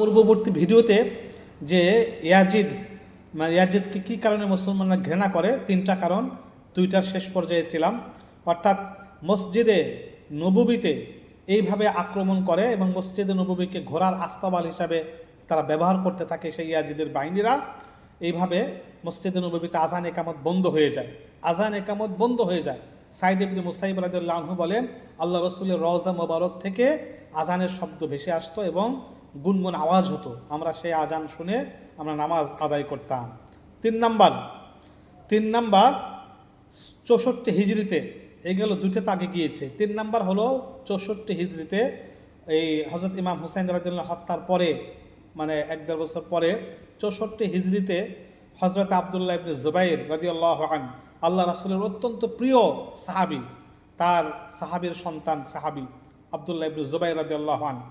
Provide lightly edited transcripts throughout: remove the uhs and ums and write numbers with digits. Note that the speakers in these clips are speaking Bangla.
পূর্ববর্তী ভিডিওতে যে ইয়াজিদকে কী কারণে মুসলমানরা ঘৃণা করে, তিনটা কারণ, দুইটার শেষ পর্যায়ে ছিলাম। অর্থাৎ মসজিদে নববীতে এইভাবে আক্রমণ করে এবং মসজিদে নববীকে ঘোড়ার আস্তাবল হিসাবে তারা ব্যবহার করতে থাকে সেই ইয়াজিদের বাহিনীরা। এইভাবে মসজিদে নববীতে আজান একামত বন্ধ হয়ে যায়, সাইদ ইবনে মুসাইব রাদিয়াল্লাহু আনহু বলেন, আল্লাহ রসুলের রওজা মোবারক থেকে আজানের শব্দ ভেসে আসতো এবং গুনগুন আওয়াজ হতো। আমরা সেই আজান শুনে আমরা নামাজ আদায় করতাম। তিন নাম্বার 64 হিজরিতে, এগুলো দুইটা তাকে গিয়েছে। 3 নাম্বার হলো 64 হিজরিতে, এই হযরত ইমাম হুসাইন রাদিয়াল্লাহু হত্যার পরে, মানে 1-1.5 বছর পরে 64 হিজরিতে হযরত আব্দুল্লাহ ইবনে জুবাইর রাদিয়াল্লাহু আনহু, আল্লাহ রাসূলের অত্যন্ত প্রিয় সাহাবী, তার সাহাবীর সন্তান সাহাবী আব্দুল্লাহ ইবনে জুবাইর রাদিয়াল্লাহু আনহু,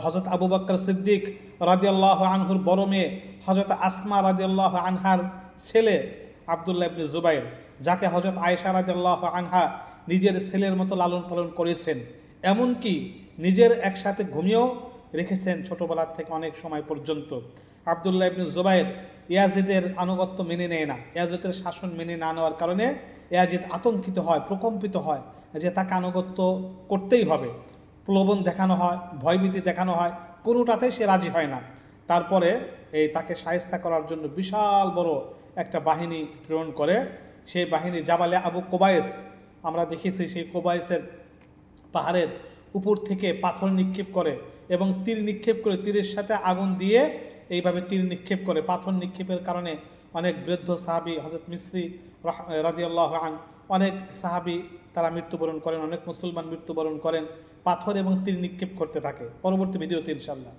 হযরত আবু বকর সিদ্দিক রাদিয়াল্লাহু আনহুর বড় মেয়ে হযরত আসমা রাদিয়াল্লাহু আনহার ছেলে আব্দুল্লাহ ইবনে জুবাইর, যাকে হযরত আয়েশা রাদিয়াল্লাহু আনহা নিজের ছেলের মতো লালন পালন করেছেন, এমনকি নিজের একসাথে ঘুমিয়েও রেখেছেন ছোটবেলার থেকে অনেক সময় পর্যন্ত। আব্দুল্লাহ ইবনে জুবাইর ইয়াজিদের আনুগত্য মেনে নেয় না, ইয়াজিদের শাসন মেনে না নেওয়ার কারণে ইয়াজিদ আতঙ্কিত হয়, প্রকম্পিত হয় যে তাকে আনুগত্য করতেই হবে। প্রলোভন দেখানো হয়, ভয়ভীতি দেখানো হয়, কোনোটাতেই সে রাজি হয় না। তারপরে তাকে শায়েস্তা করার জন্য বিশাল বড় একটা বাহিনী প্রেরণ করে। সেই বাহিনী জাবালে আবু কোবায়েস, আমরা দেখেছি সেই কোবায়েসের পাহাড়ের উপর থেকে পাথর নিক্ষেপ করে এবং তীর নিক্ষেপ করে, তীরের সাথে আগুন দিয়ে এইভাবে তীর নিক্ষেপ করে। পাথর নিক্ষেপের কারণে অনেক বৃদ্ধ সাহাবী, হযরত মিসরি রাদিয়াল্লাহু আনহু, অনেক সাহাবী তারা মৃত্যুবরণ করেন, অনেক মুসলমান মৃত্যুবরণ করেন পাথর এবং তীর নিক্ষেপ করতে থাকে। পরবর্তী ভিডিওতে ইনশাআল্লাহ।